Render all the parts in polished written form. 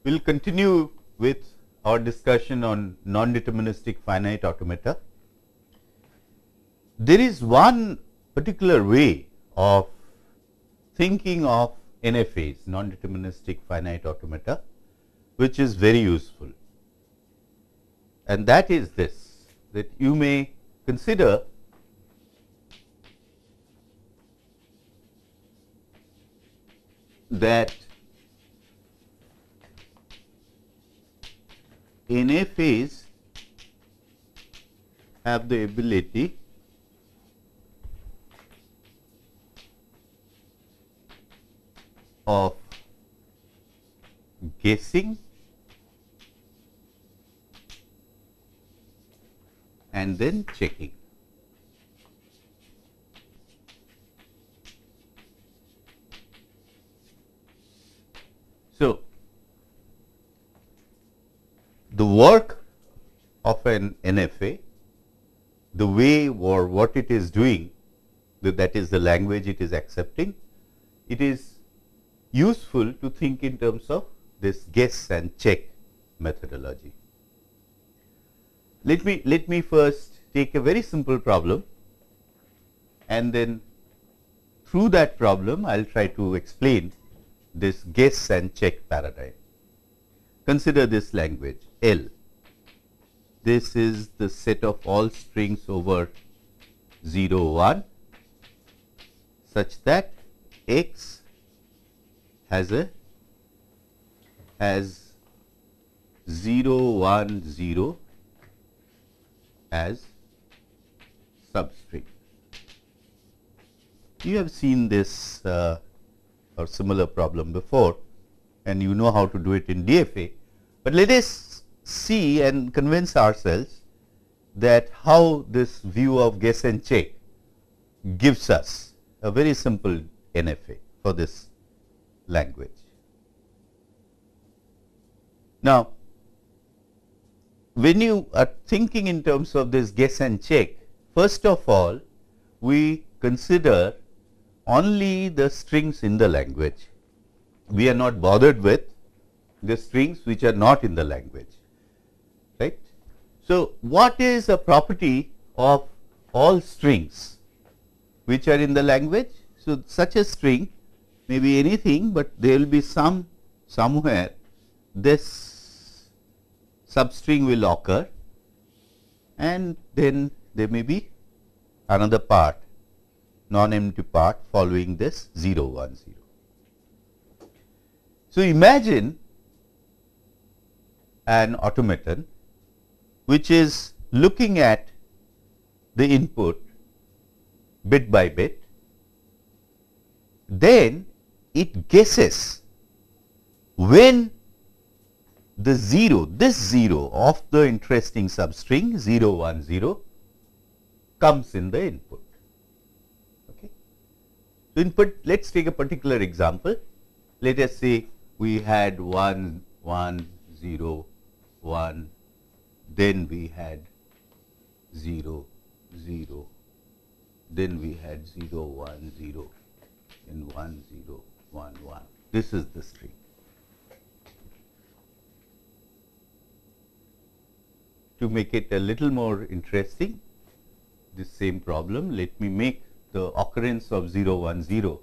We will continue with our discussion on non-deterministic finite automata. There is one particular way of thinking of NFAs, non-deterministic finite automata, which is very useful, and that is this, that you may consider that NFAs have the ability of guessing and then checking. So, the work of an NFA, the way or what it is doing, that is the language it is accepting, it is useful to think in terms of this guess and check methodology. Let me first take a very simple problem, and then through that problem I will try to explain this guess and check paradigm. Consider this language L. This is the set of all strings over 0, 1 such that x has 0, 1, 0 as substring. You have seen this or similar problem before, and you know how to do it in DFA, but let us see and convince ourselves that how this view of guess and check gives us a very simple NFA for this language. Now, when you are thinking in terms of this guess and check, first of all we consider only the strings in the language. We are not bothered with the strings which are not in the language, right. So, what is a property of all strings which are in the language? So, such a string may be anything, but there will be somewhere this substring will occur, and then there may be another part, non-empty part following this 0, 1, 0. So, imagine an automaton which is looking at the input bit by bit, then it guesses when the 0, this 0 of the interesting substring 0, 1, 0 comes in the input. Okay. So, input, let us take a particular example. Let us say we had 1, 1, 0, 1, then we had 0, 0, then we had 0, 1, 0, and 1, 0, 1, 1. This is the string. To make it a little more interesting, this same problem, let me make the occurrence of 0, 1, 0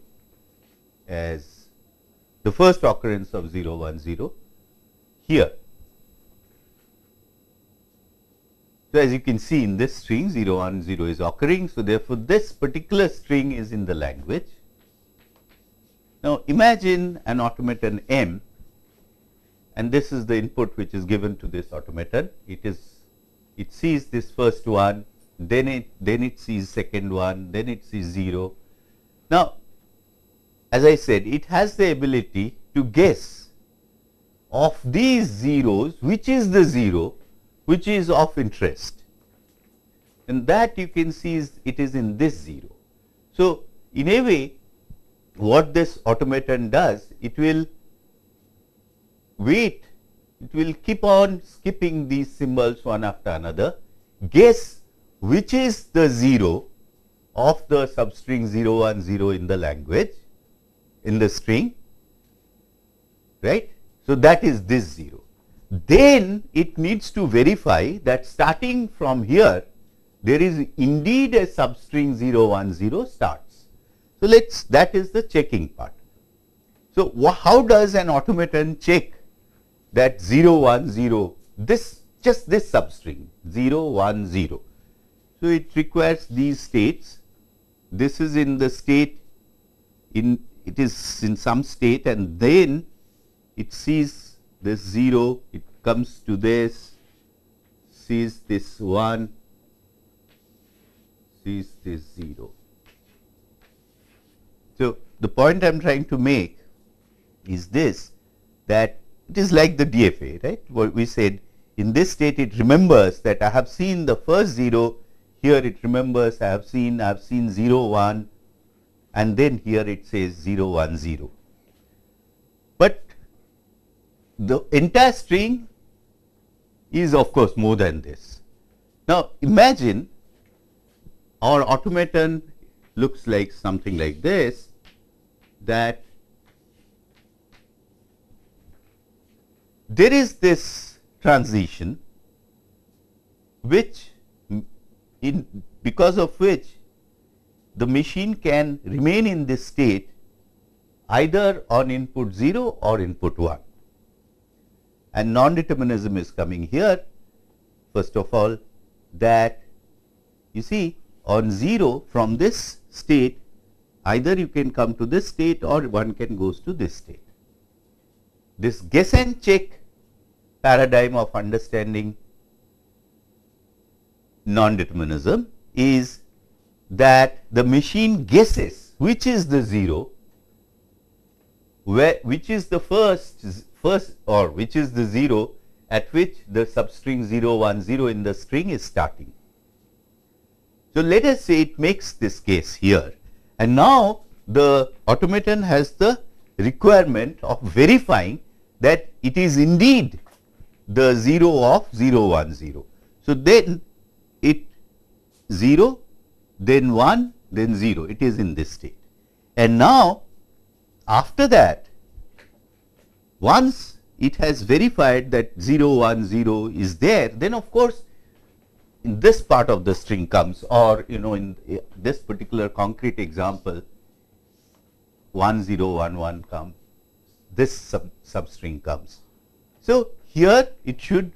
as the first occurrence of 0, 1, 0 here. So, as you can see in this string 0, 1, 0 is occurring. So, therefore, this particular string is in the language. Now, imagine an automaton M, and this is the input which is given to this automaton. It sees this first one, then it sees second one, then it sees 0. Now, as I said, it has the ability to guess of these zeros which is the 0 which is of interest, and that you can see is it is in this 0. So, in a way what this automaton does, it will wait, it will keep on skipping these symbols one after another, guess which is the 0 of the substring 0, 1, 0 in the language, in the string, right. So, that is this 0. Then it needs to verify that starting from here, there is indeed a substring 0 1 0 starts. So, that is the checking part. So, how does an automaton check that 0 1 0, just this substring 0 1 0? So, it requires these states. This is in the state, it is in some state, and then it sees this 0, it comes to this, sees this 1, sees this 0. So, the point I am trying to make is this, that it is like the DFA, right? What we said, in this state it remembers that I have seen the first 0, here it remembers I have seen 0 1, and then here it says 0 1 0. But the entire string is of course more than this. Now, imagine our automaton looks like something like this, that there is this transition which because of which the machine can remain in this state either on input 0 or input 1. And non-determinism is coming here. First of all, that you see on 0 from this state, either you can come to this state or one can goes to this state. This guess and check paradigm of understanding non-determinism is that the machine guesses which is the 0, which is the first or which is the 0 at which the substring 0 1 0 in the string is starting. So, let us say it makes this case here, and now the automaton has the requirement of verifying that it is indeed the 0 of 0 1 0. So, then it 0, then 1, then 0, it is in this state. And now, after that, once it has verified that 0 1 0 is there, then of course, in this part of the string comes, or in this particular concrete example 1 0 1 1 comes, this substring comes. So, here it should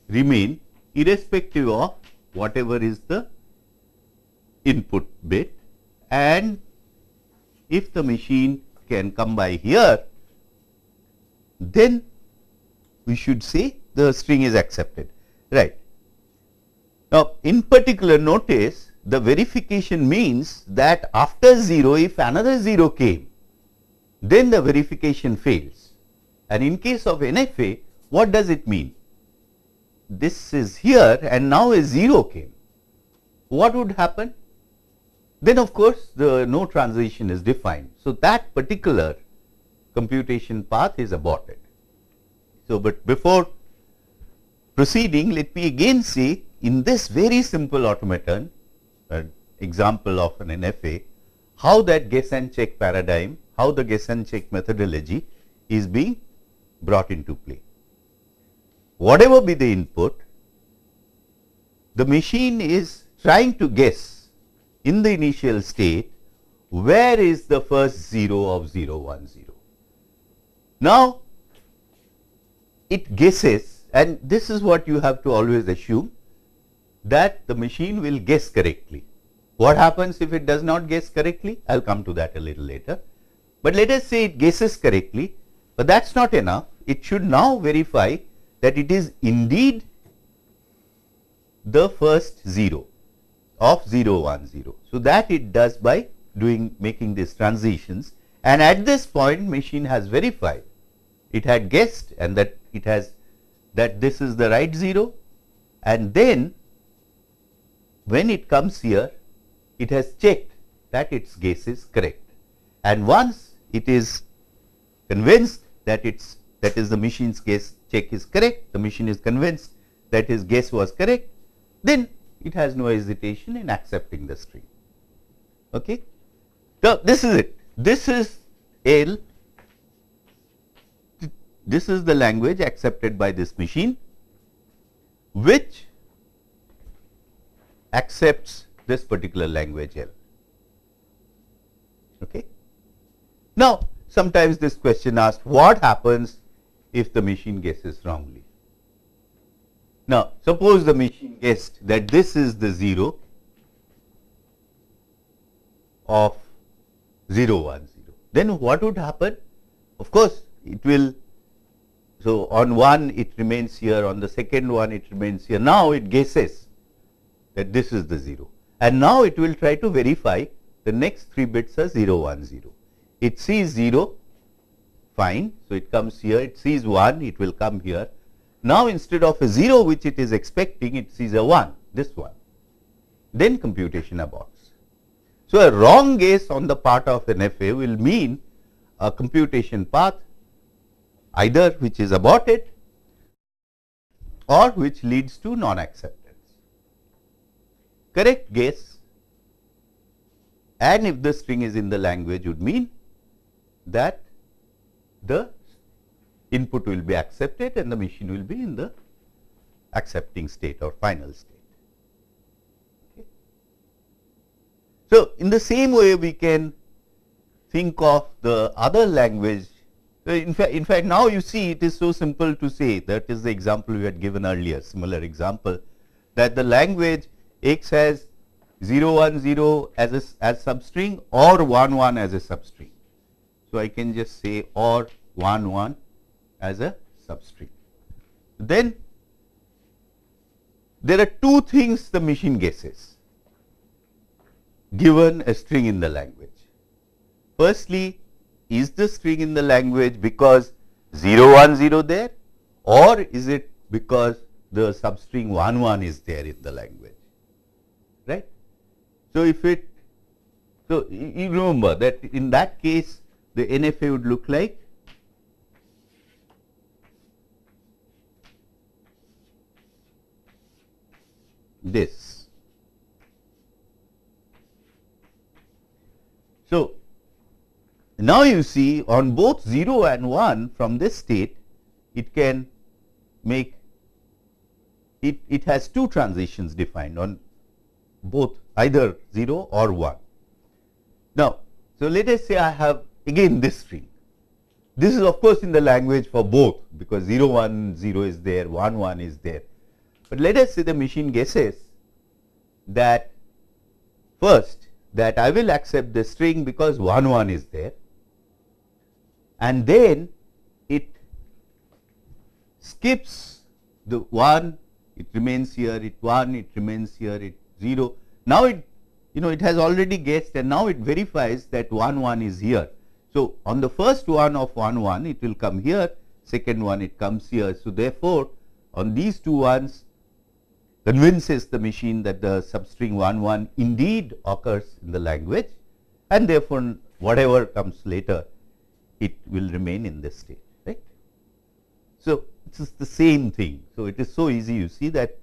remain irrespective of whatever is the input bit, and if the machine can come by here, then we should say the string is accepted, right. Now, in particular, notice the verification means that after 0, if another 0 came, then the verification fails. And in case of NFA, what does it mean? This is here and now a 0 came. What would happen? Then of course, no transition is defined. So, that particular computation path is aborted. So, but before proceeding, let me again say, in this very simple automaton, example of an NFA, how that guess and check paradigm, how the guess and check methodology is being brought into play. Whatever be the input, the machine is trying to guess in the initial state where is the first 0 of 0 1 0. Now, it guesses, and this is what you have to always assume, that the machine will guess correctly. What happens if it does not guess correctly? I will come to that a little later. But let us say it guesses correctly, but that is not enough. It should now verify that it is indeed the first 0 of 0 1 0. So, that it does by making these transitions, and at this point machine has verified, it had guessed, and that it has that this is the right 0, and then when it comes here, it has checked that its guess is correct, and once it is convinced that the machine's guess check is correct, the machine is convinced that his guess was correct, then it has no hesitation in accepting the string. Okay. So, this is it. This is L. this is the language accepted by this machine, which accepts this particular language L. Okay. Now, sometimes this question asks, what happens if the machine guesses wrongly? Now, suppose the machine guessed that this is the 0 of 0, 1, 0. Then what would happen? Of course, it will, so on 1 it remains here, on the second one it remains here. Now it guesses that this is the 0. And now it will try to verify the next 3 bits are 0, 1, 0. It sees 0, fine, so it comes here. It sees 1, it will come here. Now instead of a 0 which it is expecting, it sees a 1, this one. Then computation aborts. So a wrong guess on the part of an FA will mean a computation path either which is aborted or which leads to non-acceptance. Correct guess, and if the string is in the language, would mean that the input will be accepted and the machine will be in the accepting state or final state. Okay. So, in the same way we can think of the other language. In fact, now you see it is so simple to say, that is the example we had given earlier, similar example, that the language X has 0, 1, 0 as substring or 1, 1 as a substring. So, I can just say or 1, 1 as a substring. Then there are two things the machine guesses given a string in the language. Firstly, is the string in the language because 0, 1, 0 there, or is it because the substring 1, 1 is there in the language, right? So, if it, so you remember that in that case the NFA would look like this. So, now you see on both 0 and 1 from this state, it can make it has two transitions defined on both either 0 or 1. Now, so let us say I have again this string. This is of course in the language for both, because 0, 1, 0 is there, 1, 1 is there. But let us say the machine guesses that first that I will accept the string because 1, 1 is there, and then it skips the 1, it remains here, it 1, it remains here, it 0. Now it, it has already guessed, and now it verifies that 1, 1 is here. So, on the first one of 1, 1 it will come here, second one it comes here. So, therefore, on these two ones convinces the machine that the substring 1, 1 indeed occurs in the language, and therefore, whatever comes later it will remain in this state, right. So, it is the same thing. So, it is so easy, you see that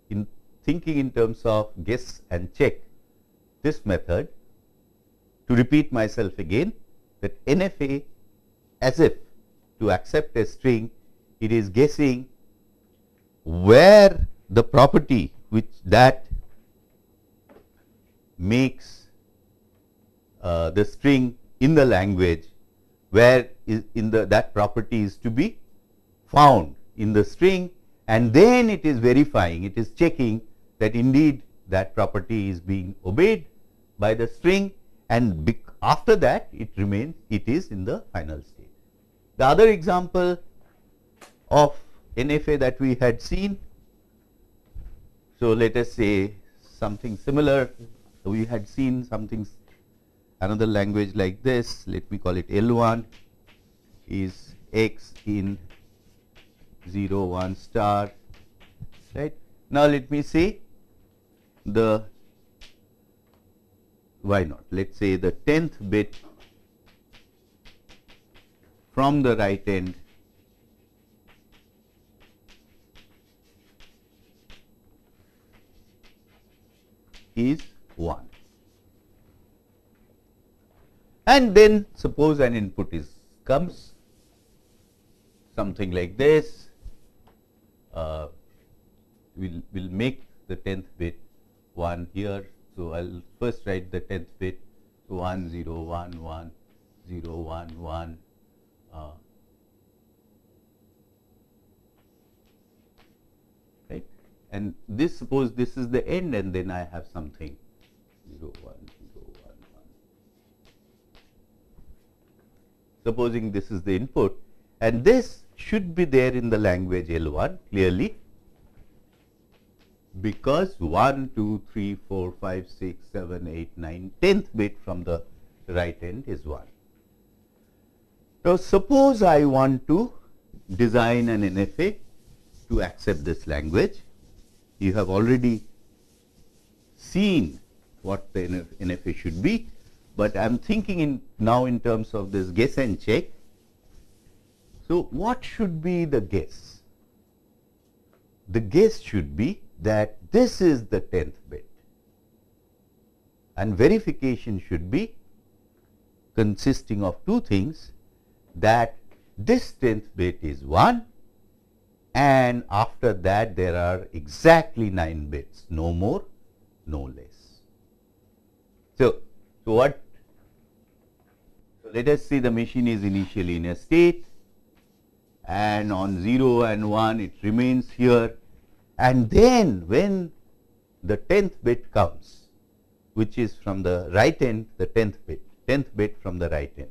in thinking in terms of guess and check, this method, to repeat myself again, that NFA, as if to accept a string, it is guessing where the property which that makes the string in the language, where is in the that property is to be found in the string, and then it is verifying, it is checking that indeed that property is being obeyed by the string, and after that it remains, it is in the final state. The other example of NFA that we had seen, so let us say something similar, we had seen something, another language like this, let me call it L1 is X in 0, 1 star, right. Now, let me say the, why not, let us say the 10th bit from the right end is 1, and then suppose an input comes something like this. We'll make the 10th bit 1 here. So, I'll first write the 10th bit 1 0 1 1 0 1 1. Right, and this, suppose this is the end, and then I have something 0 1 0 1 1. Supposing this is the input, and this should be there in the language L1 clearly, because 1 2 3 4 5 6 7 8 9 10th bit from the right end is 1. Now, suppose I want to design an NFA to accept this language. You have already seen what the NFA should be, but I am thinking now in terms of this guess and check. So, what should be the guess? The guess should be that this is the 10th bit, and verification should be consisting of two things, that this 10th bit is 1, and after that there are exactly 9 bits, no more, no less. So what? So let us say the machine is initially in a state, and on 0 and 1 it remains here, and then when the 10th bit comes, which is from the right end, the 10th bit from the right end,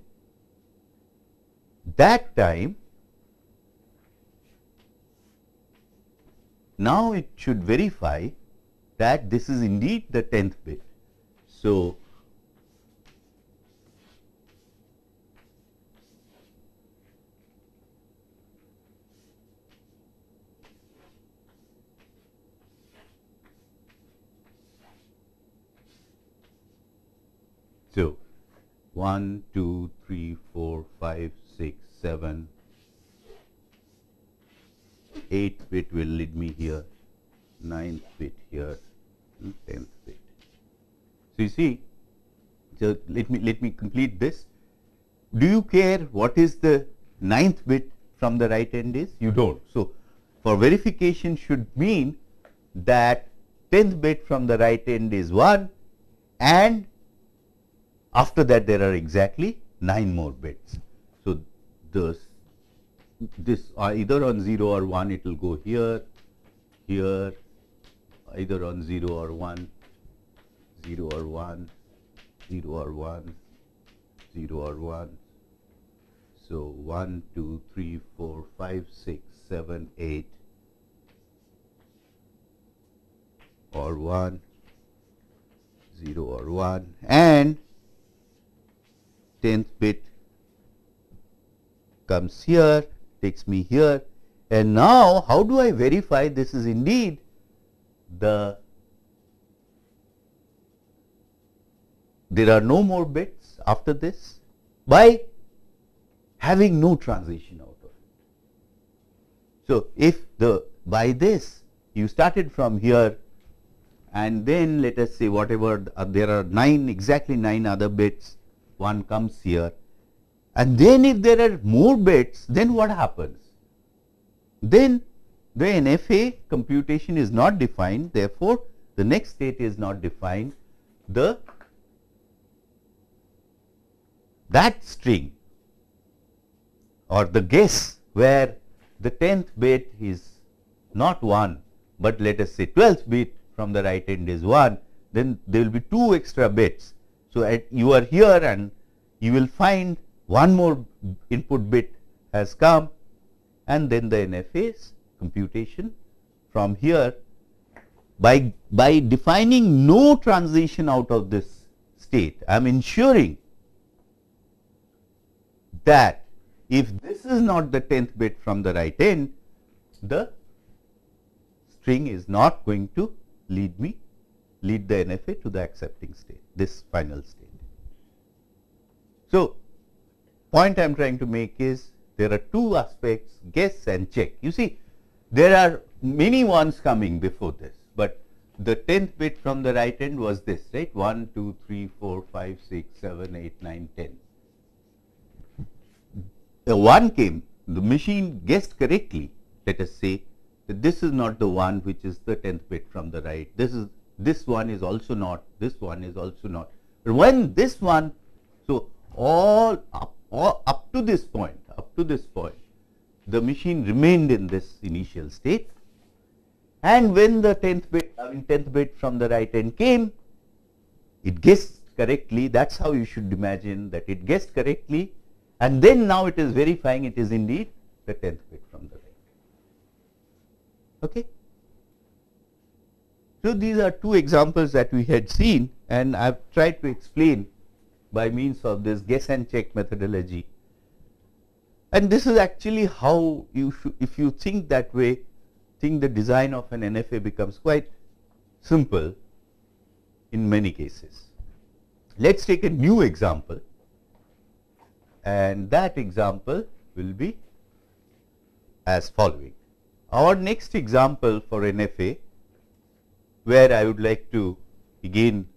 that time now it should verify that this is indeed the 10th bit. So, so 1 2 3 4 5 6 7 8th bit will lead me here, 9th bit here, 10th bit. So, you see, so let me complete this. Do you care what is the 9th bit from the right end is? You don't. So, for verification should mean that 10th bit from the right end is 1, and after that there are exactly 9 more bits. So, this either on 0 or 1 it will go here, here, either on 0 or 1, 0 or 1, 0 or 1, 0 or 1. So, 1, 2, 3, 4, 5, 6, 7, 8 or 1, 0 or 1, and 10th bit comes here, takes me here, and now how do I verify this is indeed there are no more bits after this? By having no transition out of it. So, if by this you started from here, and then let us say whatever there are exactly 9 other bits, one comes here, and then if there are more bits, then what happens? Then the NFA computation is not defined, therefore, the next state is not defined. That string or the guess where the 10th bit is not 1, but let us say 12th bit from the right end is 1, then there will be 2 extra bits. So, you are here and you will find one more input bit has come, and then the NFA's computation from here by defining no transition out of this state, I am ensuring that if this is not the 10th bit from the right end, the string is not going to lead the NFA to the accepting state, this final state. So, point I am trying to make is there are 2 aspects, guess and check. You see, there are many ones coming before this, but the 10th bit from the right end was this, right, 1, 2, 3, 4, 5, 6, 7, 8, 9, 10. The 1 came the machine guessed correctly, let us say that this is not the one which is the 10th bit from the right, this one is also not, this one is also not. But when this one, so all up to this point, the machine remained in this initial state, and when the 10th bit from the right end came, it guessed correctly. That's how you should imagine that it guessed correctly, and then now it is verifying it is indeed the 10th bit from the right. Okay. So these are two examples that we had seen, and I have tried to explain by means of this guess and check methodology. And this is actually how you should, if you think that way, think the design of an NFA becomes quite simple in many cases. Let us take a new example, and that example will be as following. Our next example for NFA, where I would like to again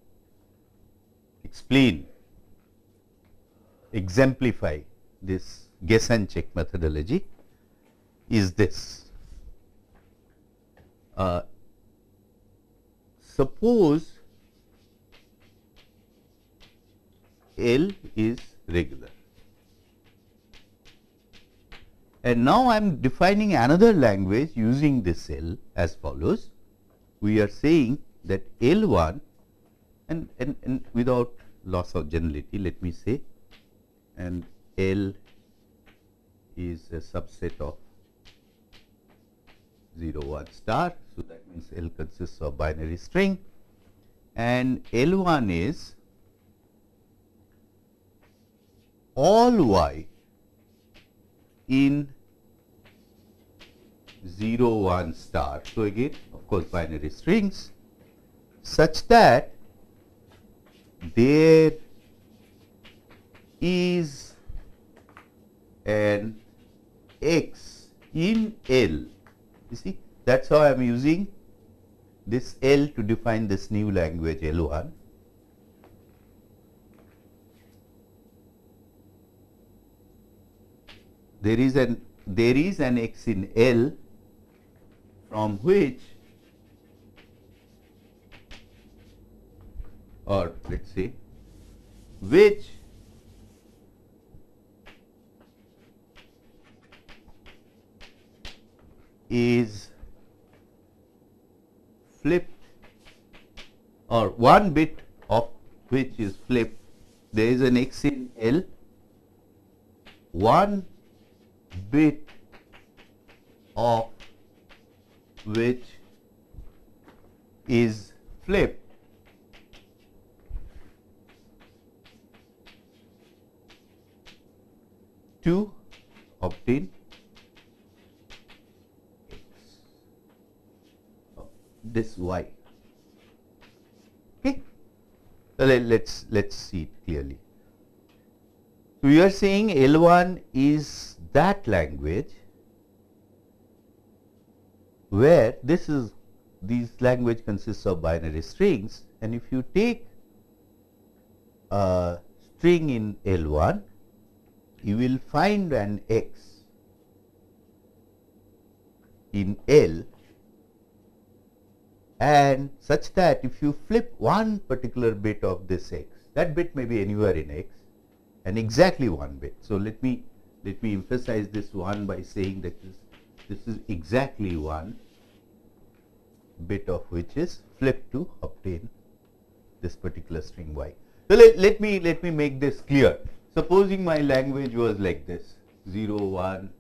explain, exemplify this guess and check methodology, is this. Suppose L is regular, and now I am defining another language using this L as follows. We are saying that L1, and without loss of generality, let me say, and L is a subset of 0 1 star. So, that means L consists of binary string, and L1 is all y in 0 1 star. So, again of course binary strings, such that there is an x in L. You see, that is how I am using this L to define this new language L1. There is an x in L from which, or let us say, which is flipped, or one bit of which is flipped. There is an x in L, one bit of which is flipped to obtain this y. Okay. So, let's see it clearly. So, we are saying L1 is that language where this language consists of binary strings, and if you take a string in L1, you will find an x in L, and such that if you flip one particular bit of this x, that bit may be anywhere in x, and exactly one bit. So, let me emphasize this one by saying that this is exactly one bit of which is flipped to obtain this particular string y. So, let me make this clear. Supposing my language was like this, 0 1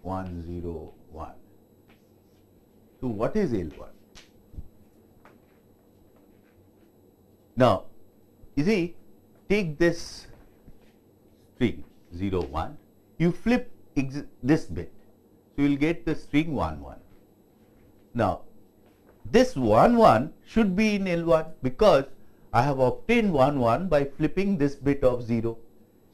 1 0 1. So, what is L1? Now, you see, take this string 0 1, you flip this bit, so you will get the string 1 1. Now, this 1 1 should be in L1 because I have obtained 1 1 by flipping this bit of 0.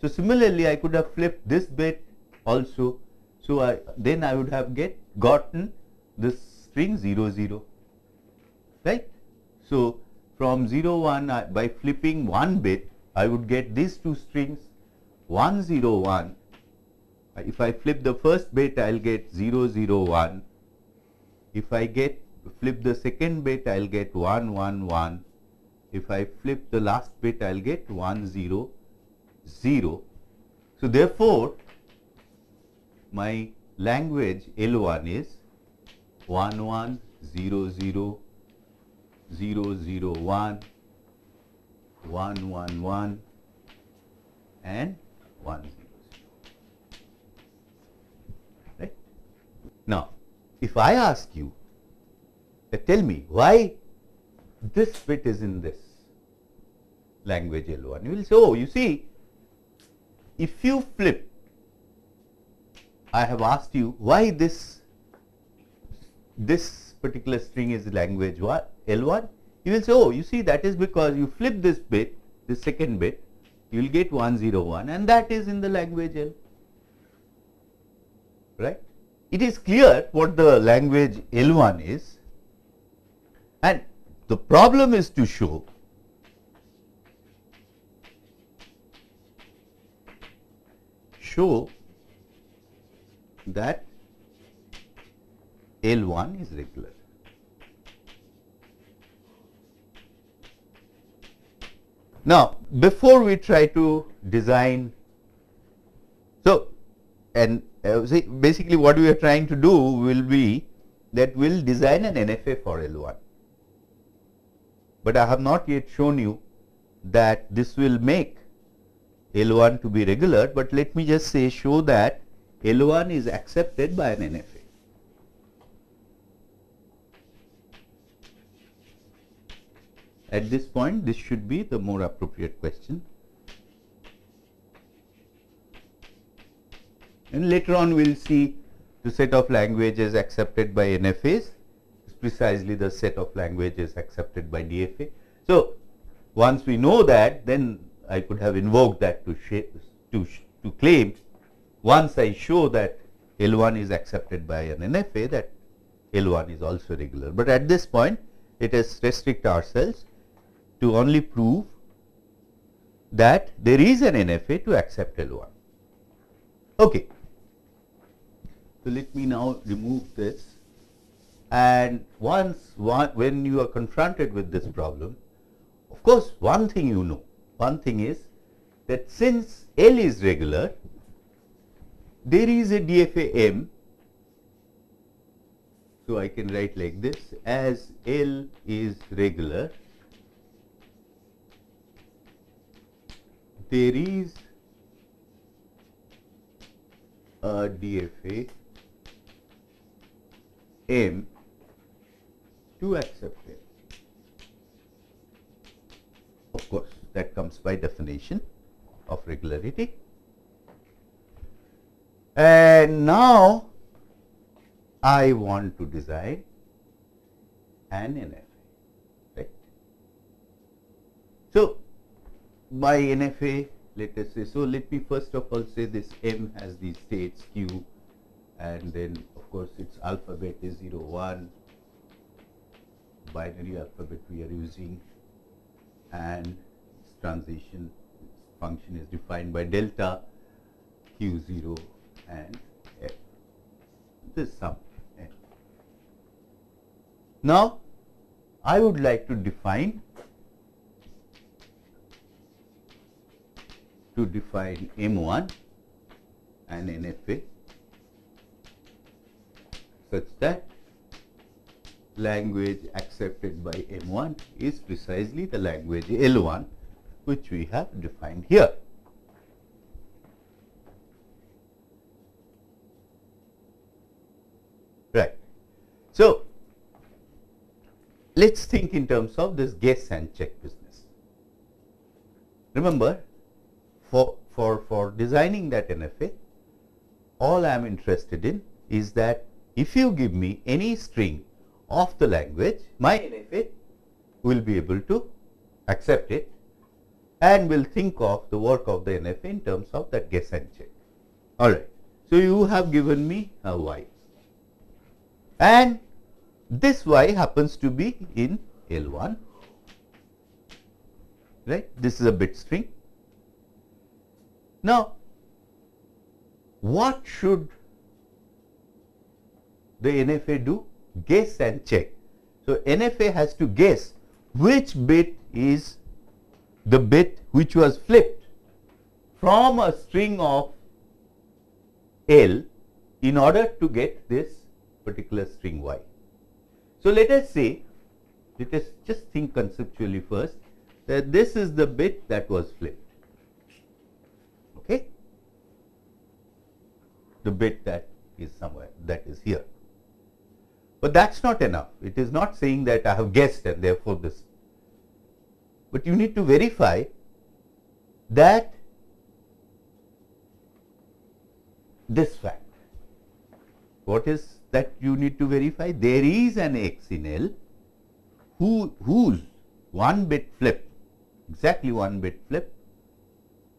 So, similarly, I could have flipped this bit also. So, then I would have gotten this string 0 0, right. So, from 0 1 by flipping one bit, I would get these two strings 1 0 1 If I flip the first bit, I'll get 0, 0, 1. If I flip the second bit, I'll get 1, 1, 1. If I flip the last bit, I'll get 1, 0, 0. So therefore, my language L1 is 1, 1, 0, 0, 0, 0, 1, 1, 1, 1, and 1, 0, 0. Right? Now, if I ask you, tell me why this bit is in this language L1, you will say, oh, you see, if you flip, I have asked you why this particular string is language L1, you will say, oh, you see, that is because you flip this bit, this second bit, you will get 1, 0, 1, and that is in the language L. Right? It is clear what the language L1 is, and the problem is to show that L1 is regular. Now, before we try to design, so, and see, basically what we are trying to do will be that we will design an NFA for L1. But I have not yet shown you that this will make L1 to be regular, but let me just say, show that L1 is accepted by an NFA. At this point, this should be the more appropriate question. And later on, we will see the set of languages accepted by NFAs is precisely the set of languages accepted by DFA. So, once we know that, then I could have invoked that to claim, once I show that L1 is accepted by an NFA, that L1 is also regular. But at this point, let us restrict ourselves to only prove that there is an NFA to accept L1. Okay. So, let me now remove this, and when you are confronted with this problem, of course, one thing you know, one thing is that since L is regular, there is a DFA M. So, I can write like this, as L is regular, there is a DFA M to accept L. Of course, that comes by definition of regularity. And now I want to design an NFA, right? So, by NFA, let us say, so let me first of all say this M has these states Q, and then of course its alphabet is 0, 1, binary alphabet we are using, and its transition, its function is defined by delta Q0 and F. This sum N. Now, I would like to define M1 and NFA such that language accepted by M1 is precisely the language L1 which we have defined here. Right. So, let us think in terms of this guess and check business. Remember, for designing that NFA, all I am interested in is that if you give me any string of the language, my NFA will be able to accept it and will think of the work of the NFA in terms of that guess and check. All right. So, you have given me a Y, and this Y happens to be in L1, right. This is a bit string. Now, what should the NFA do? Guess and check. So, NFA has to guess which bit is the bit which was flipped from a string of L in order to get this particular string Y. So, let us say, let us just think conceptually first, that this is the bit that was flipped. Okay? The bit that is somewhere, that is here. But that's not enough. It is not saying that I have guessed and therefore this. But you need to verify that this fact. What is that you need to verify? There is an X in L whose one bit flip, exactly one bit flip,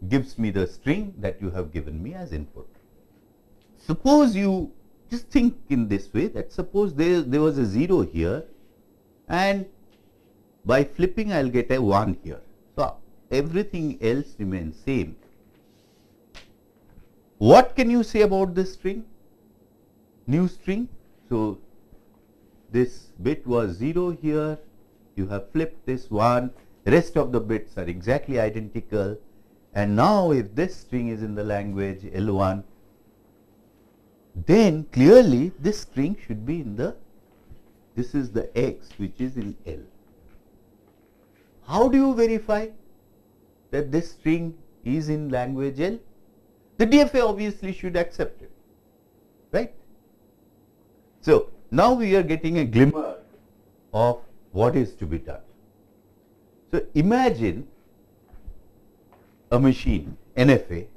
gives me the string that you have given me as input. Suppose you just think in this way, that suppose there was a 0 here and by flipping I will get a 1 here. So, everything else remains same. What can you say about this string? New string. So, this bit was 0 here, you have flipped this 1, rest of the bits are exactly identical, and now if this string is in the language L1, then clearly this string should be in the, this is the X which is in L. How do you verify that this string is in language L? The DFA obviously should accept it, right? So, now we are getting a glimmer of what is to be done. So, imagine a machine NFA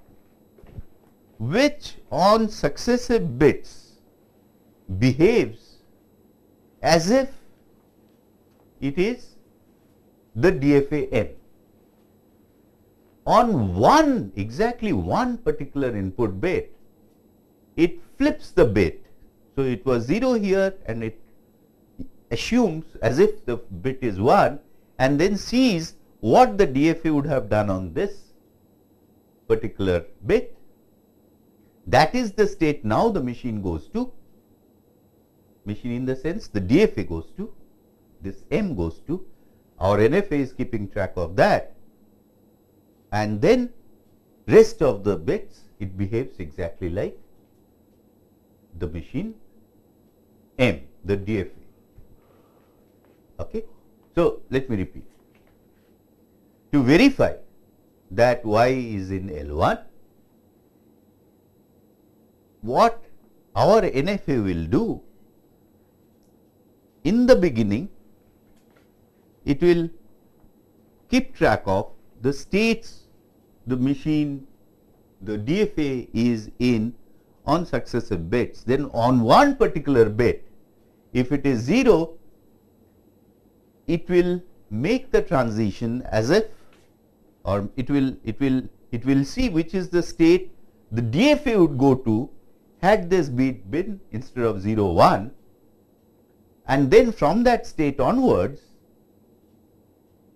which on successive bits behaves as if it is the DFA N. On one, exactly one particular input bit, it flips the bit. So, it was 0 here and it assumes as if the bit is 1 and then sees what the DFA would have done on this particular bit. That is the state now the machine goes to, machine in the sense the DFA goes to, this M goes to, our NFA is keeping track of that, and then rest of the bits it behaves exactly like the machine M, the DFA. Okay. So, let me repeat. To verify that Y is in L1, what our NFA will do, in the beginning it will keep track of the states the machine, the DFA is in on successive bits. Then on one particular bit, if it is 0, it will make the transition as if, or it will see which is the state the DFA would go to had this bit been instead of 0 1, and then from that state onwards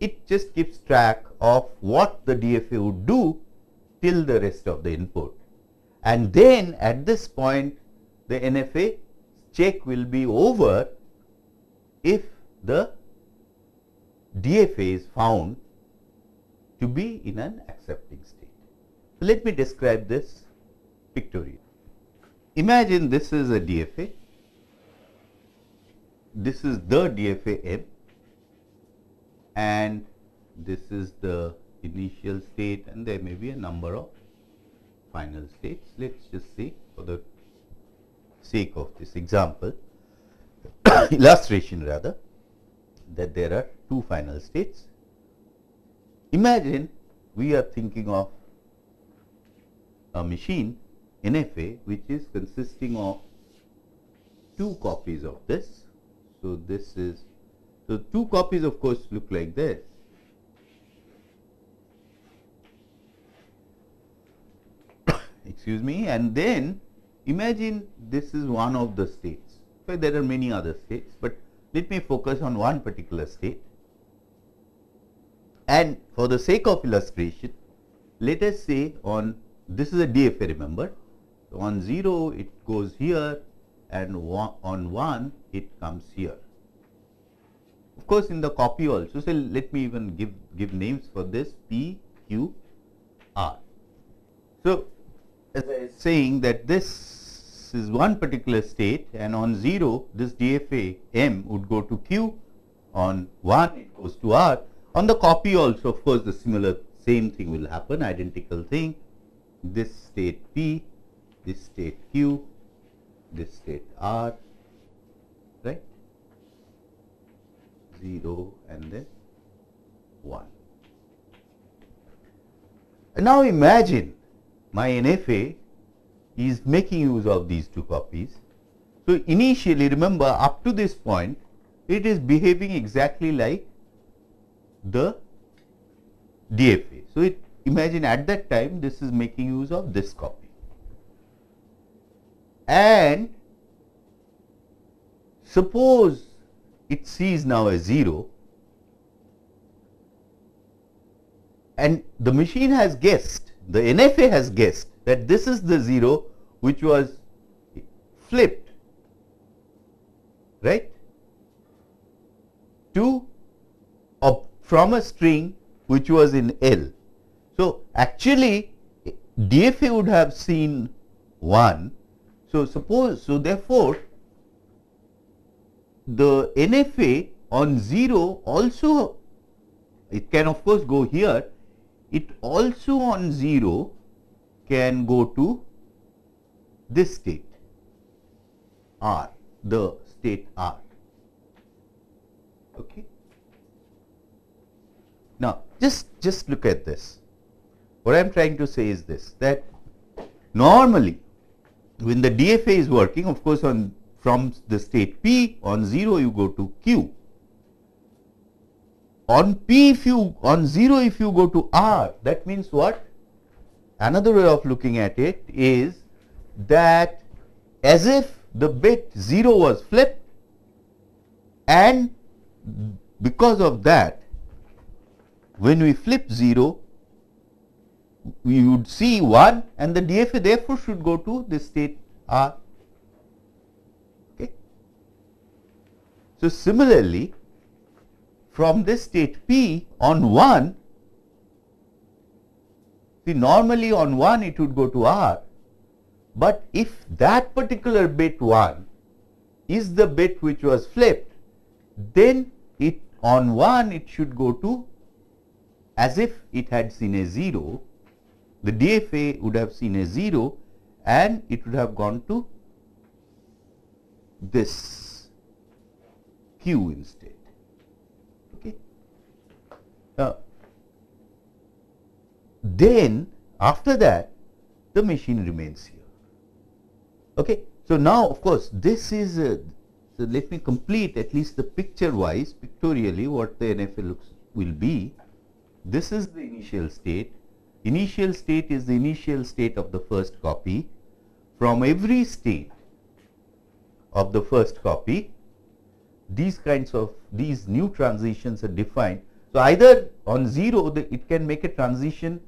it just keeps track of what the DFA would do till the rest of the input, and then at this point the NFA check will be over if the DFA is found to be in an accepting state. So, let me describe this pictorially. Imagine this is a DFA, this is the DFA M, and this is the initial state, and there may be a number of final states. Let us just say, for the sake of this example, illustration rather, that there are 2 final states. Imagine we are thinking of a machine NFA which is consisting of 2 copies of this. So, this is, so 2 copies of course look like this. Excuse me, and then imagine this is one of the states. So, there are many other states, but let me focus on one particular state, and for the sake of illustration let us say on, this is a DFA, remember, So, on 0 it goes here, and on 1 it comes here. Of course, in the copy also, so let me even give names for this, P, Q, R. So, as I was saying that this is one particular state, and on 0 this DFA M would go to Q, on 1 it goes to R. On the copy also, of course, the similar same thing will happen, identical thing. This state P, this state Q, this state R, right, 0 and then 1. And now imagine my NFA is making use of these two copies. So, initially, remember, up to this point it is behaving exactly like the DFA. So, imagine at that time this is making use of this copy, and suppose it sees now a 0, and the machine has guessed, the NFA has guessed that this is the 0 which was flipped, right, to from a string which was in L. So, actually DFA would have seen 1. So, therefore, the NFA on 0 also, it can of course go here, it also on 0 can go to this state R, the state R. Okay. Now, just look at this. What I am trying to say is this, that normally when the DFA is working, of course, from the state P, on 0 you go to Q. On P, on 0 if you go to R, that means what? Another way of looking at it is that as if the bit 0 was flipped, and because of that, when we flip 0, we would see 1, and the DFA therefore should go to the state R. Okay. So, similarly, from this state P on 1, see, normally on 1 it would go to R, but if that particular bit 1 is the bit which was flipped, then it on 1 it should go to, as if it had seen a 0, the DFA would have seen a 0 and it would have gone to this Q instead. Okay. Then after that the machine remains here. Okay. So, now of course, this is so let me complete at least the picture wise, pictorially what the NFA will be. This is the initial state. Initial state is the initial state of the first copy. From every state of the first copy, these new transitions are defined. So, either on 0 it can make a transition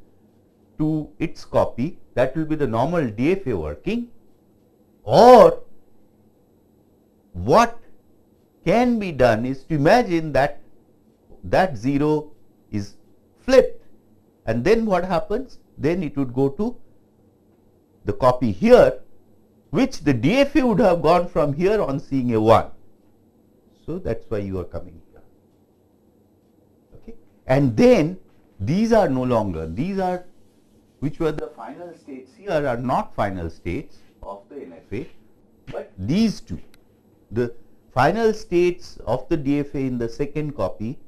to its copy, that will be the normal DFA working, or what can be done is to imagine that that 0 is flipped, and then what happens? Then it would go to the copy here, which the DFA would have gone from here on seeing a 1. So, that is why you are coming here. Okay. And then these are no longer, these are, which were the final states here, are not final states of the NFA, but these two, the final states of the DFA in the second copy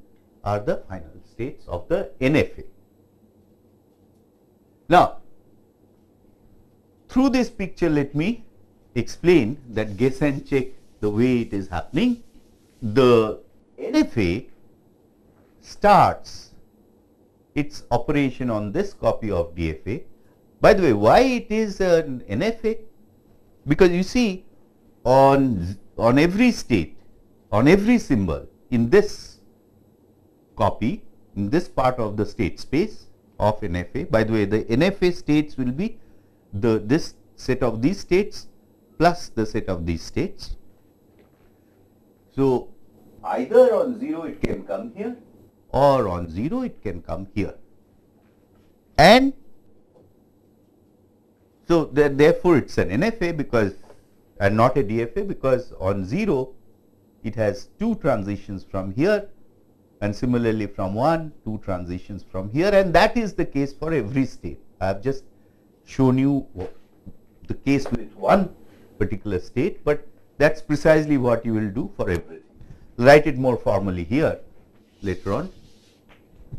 are the final states of the NFA. Now, through this picture, let me explain that guess and check the way it is happening. The NFA starts its operation on this copy of DFA. By the way, why it is an NFA? Because you see, on every state, on every symbol in this copy, in this part of the state space of NFA, by the way, the NFA states will be this set of these states plus the set of these states. So, either on 0 it can come here or on 0 it can come here. And so, therefore, it is an NFA because and not a DFA, because on 0 it has 2 transitions from here, and similarly from 1 2 transitions from here, and that is the case for every state. I have just shown you the case with one particular state, but that is precisely what you will do for everything. Write it more formally here later on,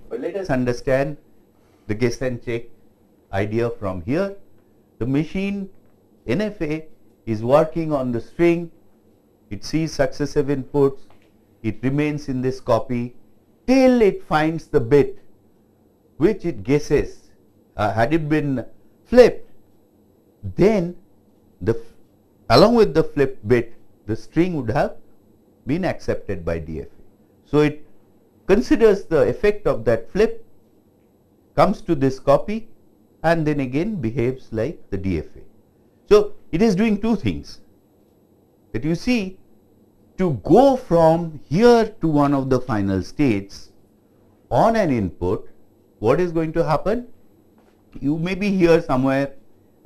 but let us understand the guess and check idea from here. The machine NFA is working on the string, it sees successive inputs, it remains in this copy till it finds the bit which it guesses. Had it been flipped, then along with the flipped bit, the string would have been accepted by DFA. So, it considers the effect of that flip, comes to this copy, and then again behaves like the DFA. So, it is doing two things that you see. To go from here to one of the final states on an input, what is going to happen? You may be here somewhere,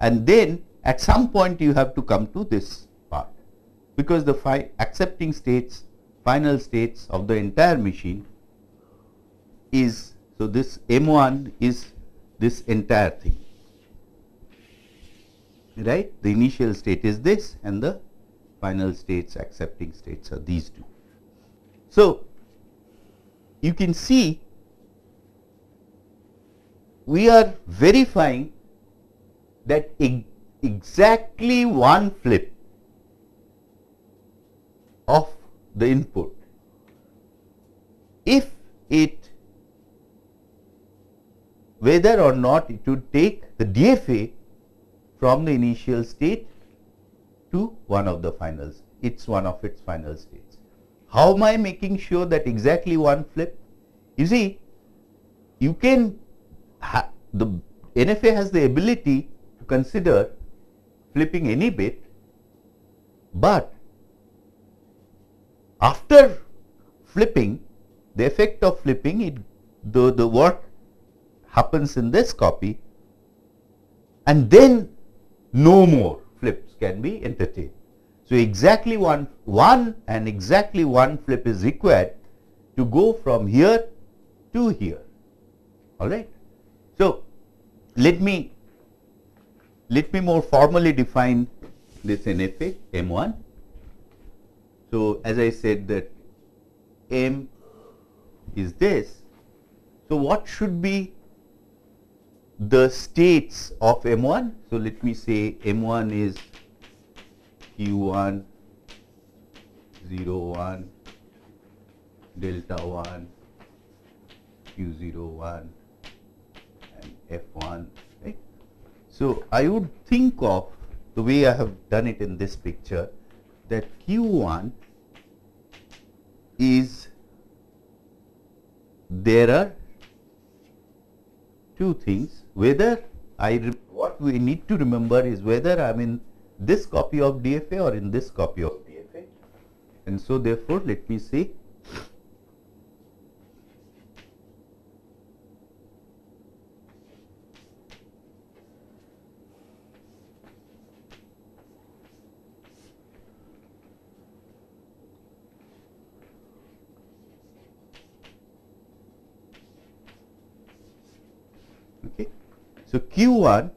and then at some point you have to come to this part, because the accepting states, final states of the entire machine is, so this M1 is this entire thing, right? The initial state is this, and the final states, accepting states, are these two. So, you can see we are verifying that exactly one flip of the input, if it, whether or not it would take the DFA from the initial state to one of the finals, it's one of its final states. How am I making sure that exactly one flip? You see, you can the NFA has the ability to consider flipping any bit, but after flipping, the effect of flipping, the work happens in this copy, and then no more flips can be entertained. So, exactly one and exactly one flip is required to go from here to here. All right. So, let me more formally define this NFA M1. So, as I said that M is this. So, what should be the states of M1? So, let me say M1 is Q1, 0, 1, delta 1, Q0, 1 and F1, right. So, I would think of the way I have done it in this picture, that Q1 is, there are two things, whether what we need to remember is whether I am in this copy of DFA or in this copy of DFA, and so therefore, let me say okay. So, Q1,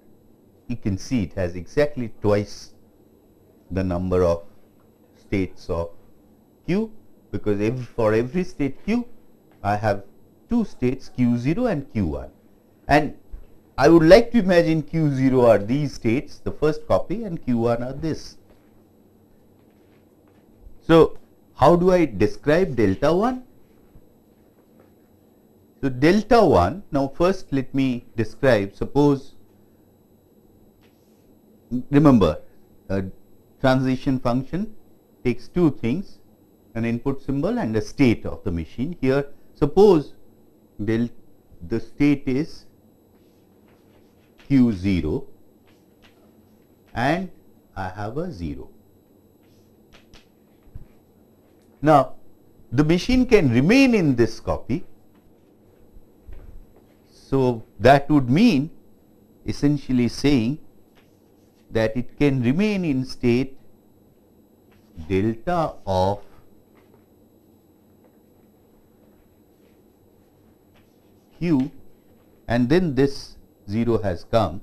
you can see it has exactly twice the number of states of Q, because for every state Q, I have two states Q0 and Q1, and I would like to imagine Q0 are these states, the first copy, and Q1 are this. So, how do I describe delta 1? So, delta 1, now first let me describe, suppose, remember, a transition function takes two things, an input symbol and a state of the machine. Here, suppose the state is Q0 and I have a 0. Now, the machine can remain in this copy. So, that would mean essentially saying that it can remain in state delta of q, and then this 0 has come.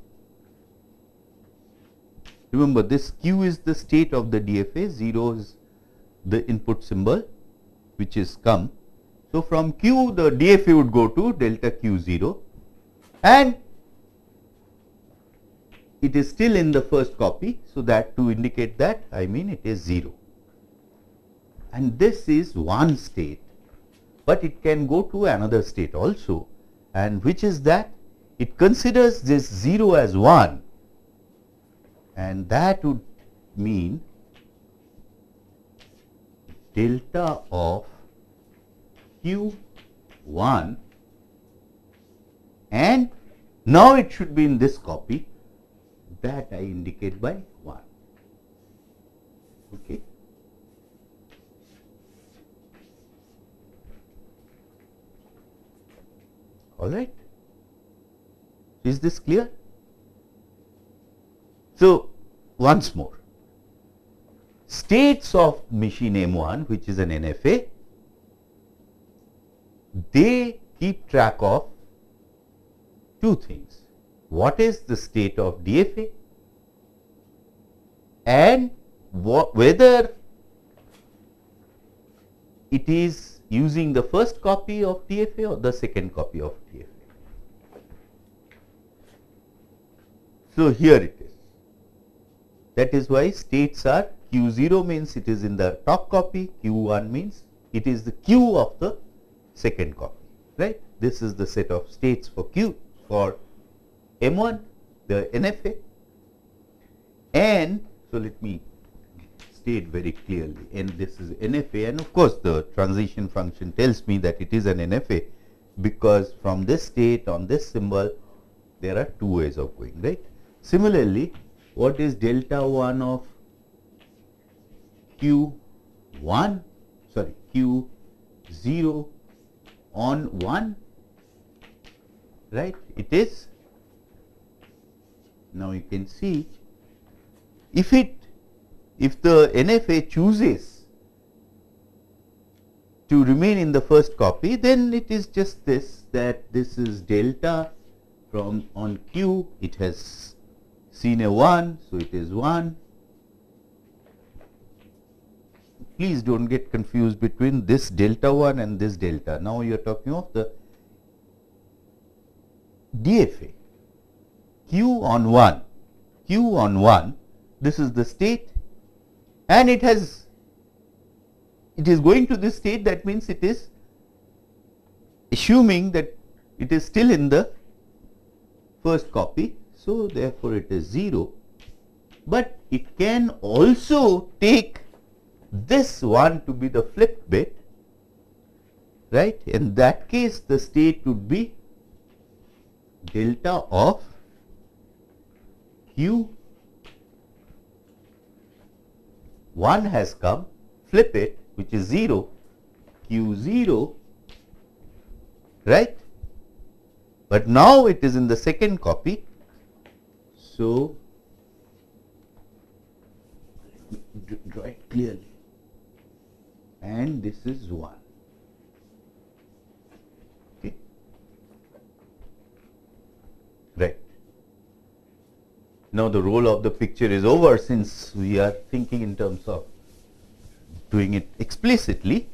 Remember, this q is the state of the DFA, 0 is the input symbol which is come. So, from q the DFA would go to delta q0, and it is still in the first copy. So, that to indicate that I mean it is 0, and this is one state, but it can go to another state also, and which is that it considers this 0 as 1, and that would mean delta of q1, and now it should be in this copy, that I indicate by 1. Okay. All right. Is this clear? So, once more, states of machine M1, which is an NFA, they keep track of two things. What is the state of DFA, and whether it is using the first copy of DFA or the second copy of DFA. So, here it is. That is why states are Q0 means it is in the top copy, Q1 means it is the Q of the second copy, right. This is the set of states for Q for M1, the NFA. And so, let me state very clearly, and this is NFA, and of course, the transition function tells me that it is an NFA, because from this state on this symbol there are two ways of going, right. Similarly, what is delta 1 of Q1, sorry, Q0 on 1, right. It is, now you can see, if the NFA chooses to remain in the first copy, then it is just this, that this is delta from on Q, it has seen a 1, so it is 1. Please do not get confused between this delta 1 and this delta. Now, you are talking of the DFA, Q on 1, Q on 1, this is the state, and it is going to this state, that means it is assuming that it is still in the first copy. So, therefore, it is 0, but it can also take this one to be the flipped bit, right. In that case, the state would be delta of Q1 has come, flip it, which is 0, Q0, right. But now it is in the second copy. So, let me draw it clearly, and this is 1. Okay. Right. Now, the role of the picture is over, since we are thinking in terms of doing it explicitly,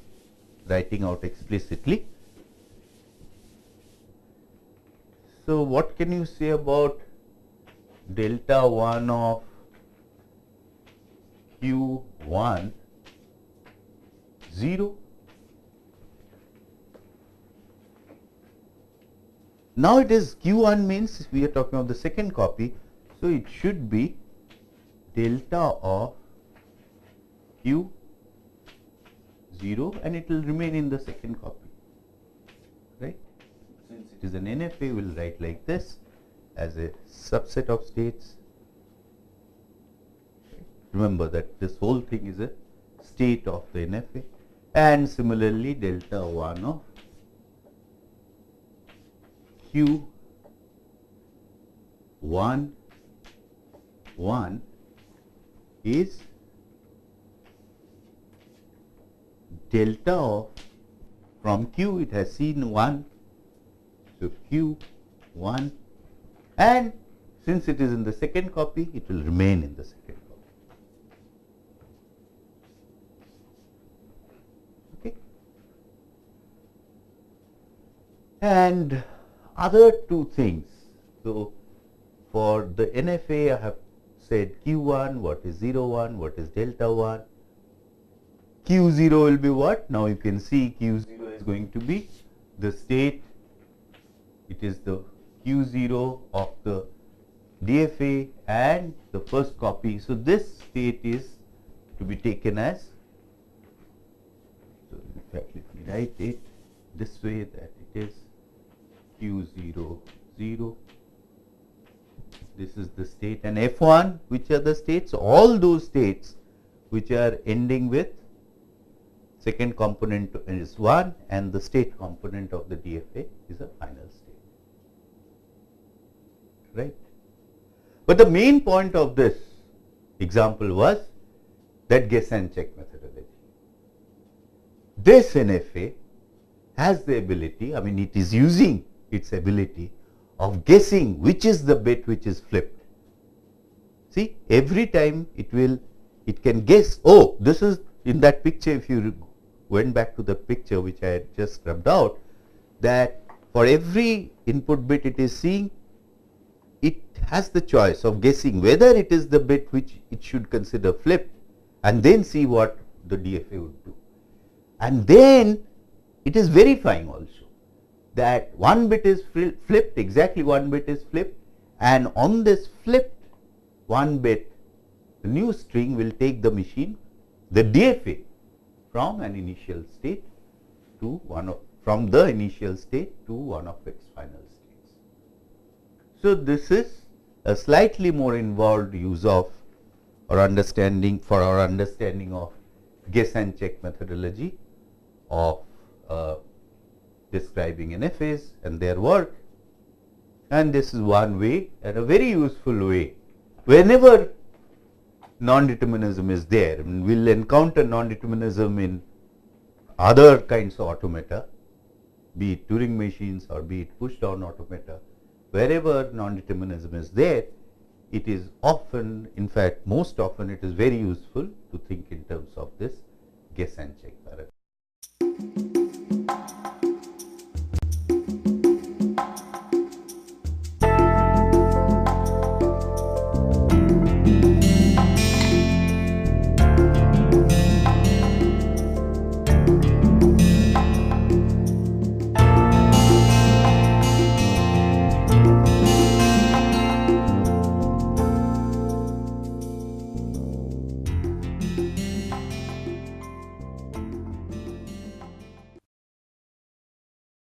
writing out explicitly. So, what can you say about delta 1 of Q1 0? Now, it is Q1 means we are talking of the second copy. So, it should be delta of Q 0, and it will remain in the second copy, right. Since it is an NFA, we will write like this as a subset of states. Remember that this whole thing is a state of the NFA, and similarly delta 1 of Q 1 1 is delta of, from Q it has seen 1, so Q 1, and since it is in the second copy, it will remain in the second copy. Okay. And other two things. So, for the NFA I have said Q1, what is 0, 1, what is delta 1. Q0 will be what? Now you can see Q0 is going to be the state, it is the Q0 of the DFA and the first copy. So, this state is to be taken as, so in fact let me write it this way, that it is Q0 0. This is the state, and F1, which are the states? All those states which are ending with second component is 1 and the state component of the DFA is a final state, right. But the main point of this example was that guess and check methodology. This NFA has the ability, I mean it is using its ability of guessing which is the bit which is flipped. See, every time it can guess, oh, this is in that picture, if you went back to the picture which I had just rubbed out, that for every input bit it is seeing, it has the choice of guessing whether it is the bit which it should consider flipped, and then see what the DFA would do. And then it is verifying also that one bit is flipped, exactly one bit is flipped, and on this flipped one bit, the new string will take the machine, the DFA, from an initial state to one of, from the initial state to one of its final states. So, this is a slightly more involved use of or understanding, for our understanding of guess and check methodology of describing NFAs and their work, and this is one way, and a very useful way. Whenever non-determinism is there, and we will encounter non-determinism in other kinds of automata, be it Turing machines or be it push down automata, wherever non-determinism is there, it is often, in fact most often, it is very useful to think in terms of this guess and check paradigm.